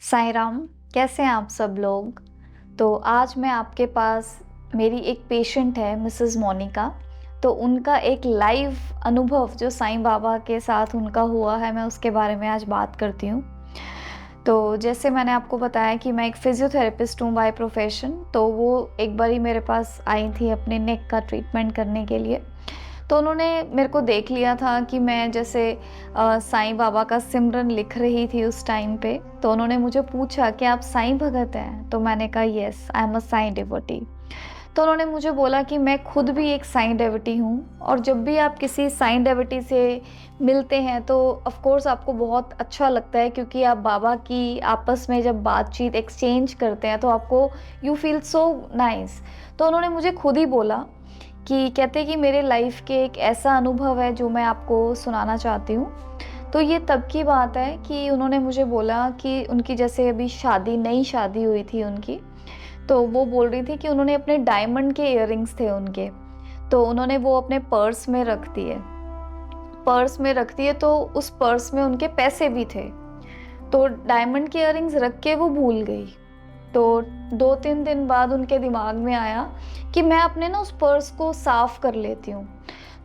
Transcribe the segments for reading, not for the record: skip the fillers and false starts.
साईं राम, कैसे हैं आप सब लोग? तो आज मैं आपके पास मेरी एक पेशेंट है मिसेस मोनिका, तो उनका एक लाइव अनुभव जो साईं बाबा के साथ उनका हुआ है, मैं उसके बारे में आज बात करती हूँ। तो जैसे मैंने आपको बताया कि मैं एक फ़िज़ियोथेरेपिस्ट हूँ बाय प्रोफ़ेशन, तो वो एक बारी मेरे पास आई थी अपने नेक का ट्रीटमेंट करने के लिए। तो उन्होंने मेरे को देख लिया था कि मैं जैसे साईं बाबा का सिमरन लिख रही थी उस टाइम पे, तो उन्होंने मुझे पूछा कि आप साईं भगत हैं? तो मैंने कहा yes, I am a Sai devotee. तो उन्होंने मुझे बोला कि मैं खुद भी एक साईं डिवोटी हूँ और जब भी आप किसी साईं डिवोटी से मिलते हैं तो ऑफ़ कोर्स आपको बहुत अच्छा लगता है, क्योंकि आप बाबा की आपस में जब बातचीत एक्सचेंज करते हैं तो आपको यू फ़ील सो नाइस। तो उन्होंने मुझे खुद ही बोला कि कहते कि मेरे लाइफ के एक ऐसा अनुभव है जो मैं आपको सुनाना चाहती हूँ। तो ये तब की बात है कि उन्होंने मुझे बोला कि उनकी जैसे अभी नई शादी हुई थी उनकी, तो वो बोल रही थी कि उन्होंने अपने डायमंड के इयररिंग्स थे उनके, तो उन्होंने वो अपने पर्स में रख दिए। पर्स में रख दिए तो उस पर्स में उनके पैसे भी थे, तो डायमंड के इयररिंग्स रख के वो भूल गई। तो 2-3 दिन बाद उनके दिमाग में आया कि मैं अपने ना उस पर्स को साफ़ कर लेती हूँ।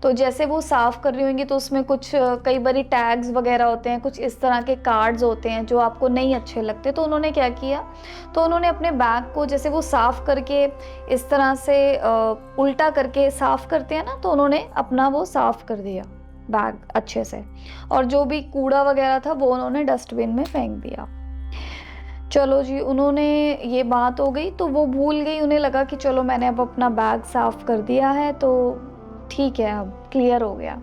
तो जैसे वो साफ़ कर रही होंगी तो उसमें कुछ कई बारी टैग्स वग़ैरह होते हैं, कुछ इस तरह के कार्ड्स होते हैं जो आपको नहीं अच्छे लगते। तो उन्होंने क्या किया, तो उन्होंने अपने बैग को जैसे वो साफ़ करके इस तरह से उल्टा करके साफ़ करते हैं ना, तो उन्होंने अपना वो साफ़ कर दिया बैग अच्छे से, और जो भी कूड़ा वग़ैरह था वो उन्होंने डस्टबिन में फेंक दिया। चलो जी, उन्होंने ये बात हो गई तो वो भूल गई, उन्हें लगा कि चलो मैंने अब अपना बैग साफ़ कर दिया है तो ठीक है, अब क्लियर हो गया।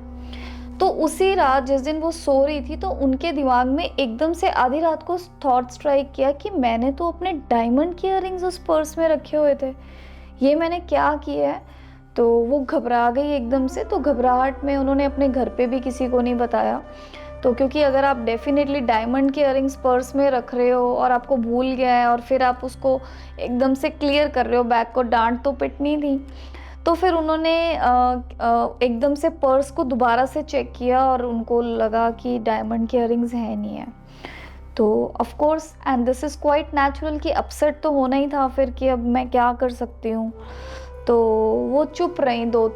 तो उसी रात जिस दिन वो सो रही थी तो उनके दिमाग में एकदम से आधी रात को थॉट स्ट्राइक किया कि मैंने तो अपने डायमंड के इयररिंग्स उस पर्स में रखे हुए थे, ये मैंने क्या किया है? तो वो घबरा गई एकदम से, तो घबराहट में उन्होंने अपने घर पे भी किसी को नहीं बताया। तो क्योंकि अगर आप डेफ़िनेटली डायमंड के इयररिंग्स पर्स में रख रहे हो और आपको भूल गया है और फिर आप उसको एकदम से क्लियर कर रहे हो बैग को, डाँट तो पिटनी थी। तो फिर उन्होंने एकदम से पर्स को दोबारा से चेक किया और उनको लगा कि डायमंड के इयररिंग्स हैं नहीं है। तो of course and this is quite natural कि अपसेट तो होना ही था फिर कि अब मैं क्या कर सकती हूँ। तो वो चुप रहीं 2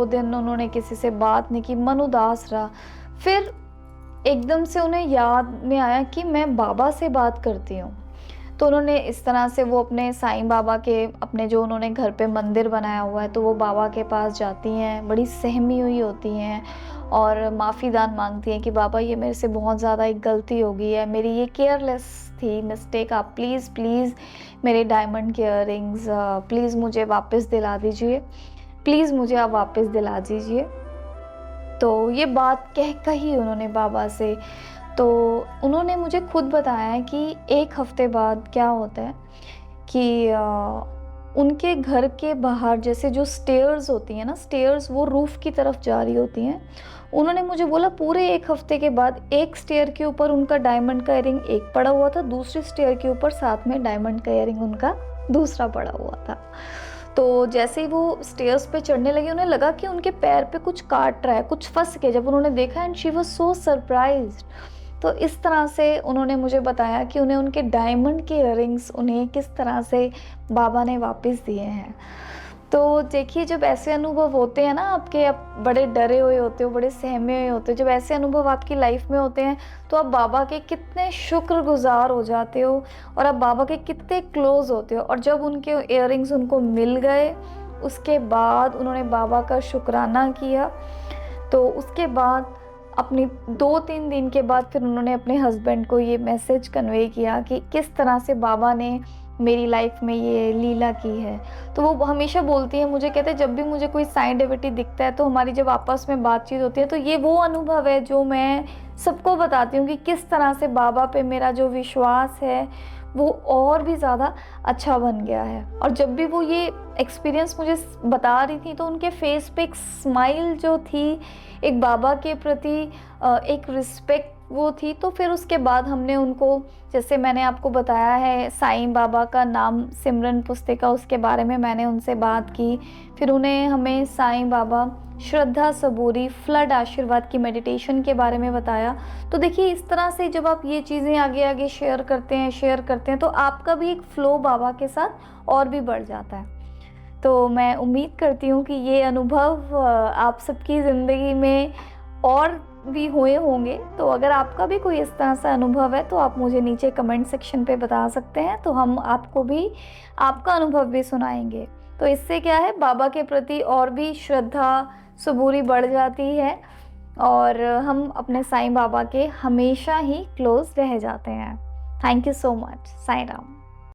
दिन उन्होंने किसी से बात नहीं की, मन उदास रहा। फिर एकदम से उन्हें याद में आया कि मैं बाबा से बात करती हूँ। तो उन्होंने इस तरह से वो अपने साईं बाबा के अपने जो उन्होंने घर पे मंदिर बनाया हुआ है, तो वो बाबा के पास जाती हैं, बड़ी सहमी हुई होती हैं और माफ़ीदान माँगती हैं कि बाबा ये मेरे से बहुत ज़्यादा एक गलती हो गई है, मेरी ये केयरलेस थी मिस्टेक, आप प्लीज़ प्लीज़ मेरे डायमंड के इयररिंग्स प्लीज़ मुझे वापस दिला दीजिए, प्लीज़ मुझे आप वापस दिला दीजिए। तो ये बात कही उन्होंने बाबा से। तो उन्होंने मुझे खुद बताया है कि 1 हफ़्ते बाद क्या होता है कि उनके घर के बाहर जैसे जो स्टेयर्स होती हैं ना, स्टेयर्स वो रूफ़ की तरफ जा रही होती हैं। उन्होंने मुझे बोला पूरे 1 हफ़्ते के बाद एक स्टेयर के ऊपर उनका डायमंड का इयररिंग एक पड़ा हुआ था, दूसरी स्टेयर के ऊपर साथ में डायमंड का इयररिंग उनका दूसरा पड़ा हुआ था। तो जैसे ही वो स्टेयर्स पे चढ़ने लगी, उन्हें लगा कि उनके पैर पे कुछ काट रहा है, कुछ फँस के, जब उन्होंने देखा and she was so surprised. तो इस तरह से उन्होंने मुझे बताया कि उन्हें उनके डायमंड के इयररिंग्स उन्हें किस तरह से बाबा ने वापस दिए हैं। तो देखिए, जब ऐसे अनुभव होते हैं ना आपके, आप बड़े डरे हुए होते हो, बड़े सहमे हुए होते हो, जब ऐसे अनुभव आपकी लाइफ में होते हैं तो आप बाबा के कितने शुक्रगुज़ार हो जाते हो और आप बाबा के कितने क्लोज़ होते हो। और जब उनके इयररिंग्स उनको मिल गए, उसके बाद उन्होंने बाबा का शुक्राना किया। तो उसके बाद अपनी 2-3 दिन के बाद फिर उन्होंने अपने हस्बैंड को ये मैसेज कन्वे किया कि किस तरह से बाबा ने मेरी लाइफ में ये लीला की है। तो वो हमेशा बोलती हैं मुझे, कहते हैं जब भी मुझे कोई साईं डिवोटी दिखता है तो हमारी जब आपस में बातचीत होती है तो ये वो अनुभव है जो मैं सबको बताती हूँ कि किस तरह से बाबा पे मेरा जो विश्वास है वो और भी ज़्यादा अच्छा बन गया है। और जब भी वो ये एक्सपीरियंस मुझे बता रही थी तो उनके फेस पे एक स्माइल जो थी, एक बाबा के प्रति एक रिस्पेक्ट वो थी। तो फिर उसके बाद हमने उनको, जैसे मैंने आपको बताया है साईं बाबा का नाम सिमरन पुस्तिका, उसके बारे में मैंने उनसे बात की। फिर उन्हें हमें साईं बाबा श्रद्धा, सबूरी, फ्लड आशीर्वाद की मेडिटेशन के बारे में बताया। तो देखिए इस तरह से जब आप ये चीज़ें आगे आगे शेयर करते हैं तो आपका भी एक फ्लो बाबा के साथ और भी बढ़ जाता है। तो मैं उम्मीद करती हूँ कि ये अनुभव आप सबकी ज़िंदगी में और भी हुए होंगे। तो अगर आपका भी कोई इस तरह से अनुभव है तो आप मुझे नीचे कमेंट सेक्शन पे बता सकते हैं, तो हम आपको भी आपका अनुभव भी सुनाएंगे। तो इससे क्या है, बाबा के प्रति और भी श्रद्धा सबूरी बढ़ जाती है और हम अपने साईं बाबा के हमेशा ही क्लोज रह जाते हैं। Thank you so much. Sai Ram.